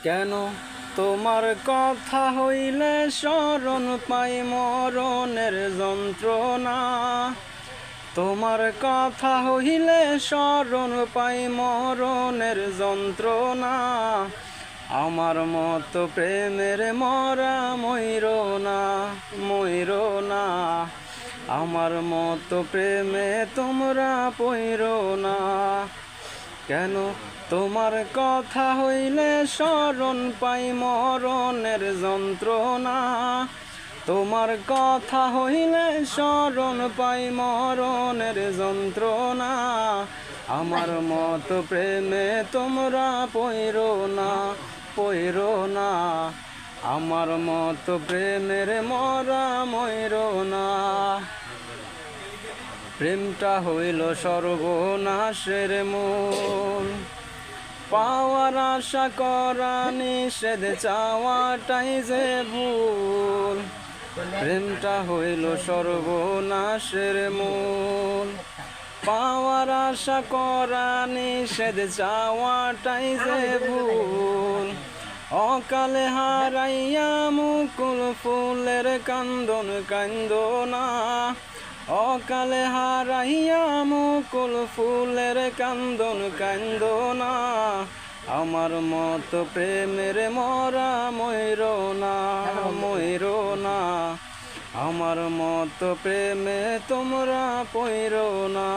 কেন তোমার কথা হইলে স্মরণ পাই মরণের যন্ত্রণা। তোমার কথা হইলে স্মরণ পাই মরণের যন্ত্রণা। আমার মতো প্রেমের মরা ময়ূর না, ময়ূর না। আমার মতো প্রেমে তোমরা পইর না। কেন তোমার কথা হইলে স্মরণ পাই মরণের যন্ত্রণা। তোমার কথা হইলে স্মরণ পাই মরণের যন্ত্রণা। আমার মতো প্রেমে তোমরা পইর না, পইর না। আমার মতো প্রেমের মরা ময়ূর না। প্রেমটা হইল সর্বনাশের মূল, পাওয়ার আশা করা নিষেধ, চাওয়াটাই যে ভুল। প্রেমটা হইল সর্বনাশের মূল, পাওয়ার আশা করা নিষেধ, চাওয়াটাই যে ভুল। অকালে হারাইয়া মুকুল ফুলের কান্দন কান্দো না। অকালে হারাইয়া মুকুল ফুলের কান্দন কান্দো না। আমার মতো প্রেমের মরা ময়ূর না, ময়ূর না। আমার মতো প্রেমে তোমরা পইর না।